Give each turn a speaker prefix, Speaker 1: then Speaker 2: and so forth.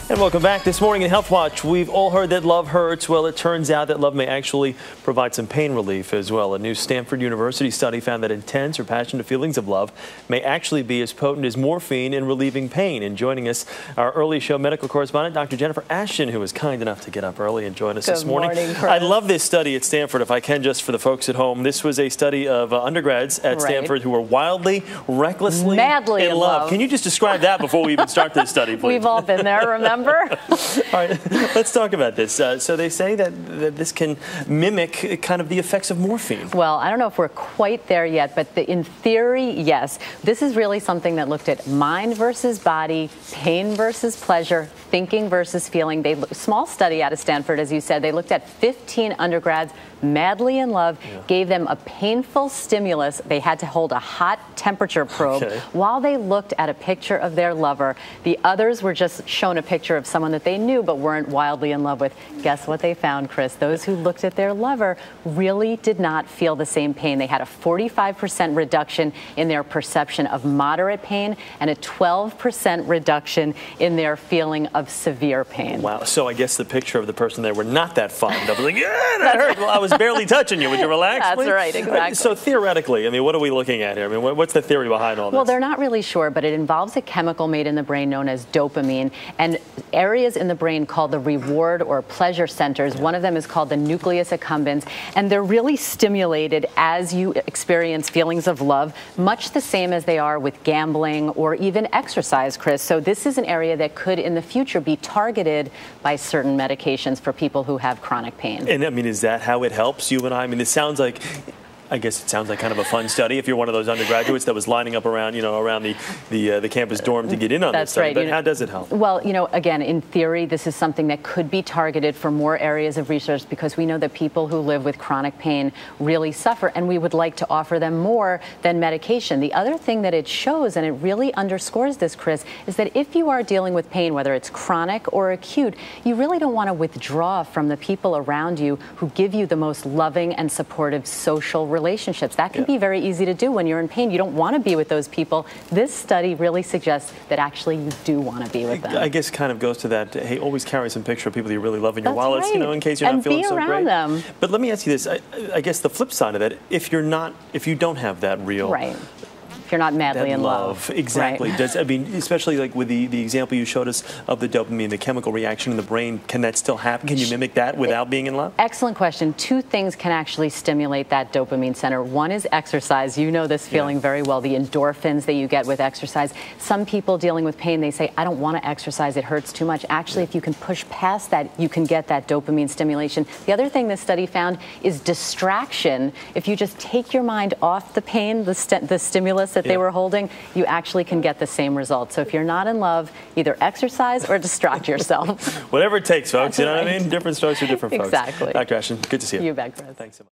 Speaker 1: And welcome back. This morning in Health Watch, we've all heard that love hurts. Well, it turns out that love may actually provide some pain relief as well. A new Stanford University study found that intense or passionate feelings of love may actually be as potent as morphine in relieving pain. And joining us, our early show medical correspondent, Dr. Jennifer Ashton, who was kind enough to get up early and join us this morning.
Speaker 2: Good morning, Chris.
Speaker 1: I love this study at Stanford, if I can, just for the folks at home. This was a study of undergrads at Stanford who were wildly, recklessly,
Speaker 2: madly in love.
Speaker 1: Can you just describe that before we even start this study, please?
Speaker 2: We've all been there, remember?
Speaker 1: All right, let's talk about this. So they say that this can mimic kind of the effects of morphine.
Speaker 2: Well, I don't know if we're quite there yet, but in theory, yes. This is really something that looked at mind versus body, pain versus pleasure, thinking versus feeling. Small study out of Stanford, as you said. They looked at 15 undergrads madly in love, gave them a painful stimulus. They had to hold a hot temperature probe while they looked at a picture of their lover. The others were just shown a picture of someone that they knew but weren't wildly in love with. Guess what they found, Chris? Those who looked at their lover really did not feel the same pain. They had a 45% reduction in their perception of moderate pain and a 12% reduction in their feeling of severe pain.
Speaker 1: Wow. So I guess the picture of the person they were not that fond of was like, yeah, that hurt. Well, I was barely touching you. Would you relax,
Speaker 2: That's
Speaker 1: please?
Speaker 2: right, exactly.
Speaker 1: So theoretically, I mean, what are we looking at here? I mean, what's the theory behind all this?
Speaker 2: Well, they're not really sure, but it involves a chemical made in the brain known as dopamine, and areas in the brain called the reward or pleasure centers. One of them is called the nucleus accumbens, and they're really stimulated as you experience feelings of love, much the same as they are with gambling or even exercise, Chris. So this is an area that could in the future be targeted by certain medications for people who have chronic pain.
Speaker 1: And I mean, is that how it helps you and I? I mean, it sounds like, I guess it sounds like kind of a fun study if you're one of those undergraduates that was lining up around, around the campus dorm to get in on this study. But how does it help?
Speaker 2: Well, again, in theory, this is something that could be targeted for more areas of research because we know that people who live with chronic pain really suffer, and we would like to offer them more than medication. The other thing that it shows, and it really underscores this, Chris, is that if you are dealing with pain, whether it's chronic or acute, you really don't want to withdraw from the people around you who give you the most loving and supportive social relationships. That can be very easy to do when you're in pain. You don't want to be with those people. This study really suggests that actually you do want to be with them.
Speaker 1: I guess kind of goes to that, hey, always carry some picture of people you really love in your wallets, in case you're not feeling so great.
Speaker 2: And be around them.
Speaker 1: But let me ask you this. I guess the flip side of that, if you don't have that real...
Speaker 2: If you're not madly in love.
Speaker 1: Exactly. I mean, especially like with the example you showed us of the dopamine, the chemical reaction in the brain, can that still happen? Can you mimic that without being in love?
Speaker 2: Excellent question. Two things can actually stimulate that dopamine center. One is exercise. You know this feeling very well, the endorphins that you get with exercise. Some people dealing with pain, they say, I don't want to exercise, it hurts too much. Actually, if you can push past that, you can get that dopamine stimulation. The other thing this study found is distraction. If you just take your mind off the pain, the stimulus that they were holding, you actually can get the same result. So if you're not in love, either exercise or distract yourself.
Speaker 1: Whatever it takes, folks. You know what I mean? Different strokes for different folks.
Speaker 2: Exactly.
Speaker 1: Dr. Ashton, good to see you.
Speaker 2: You bet, Chris.
Speaker 1: Thanks so much.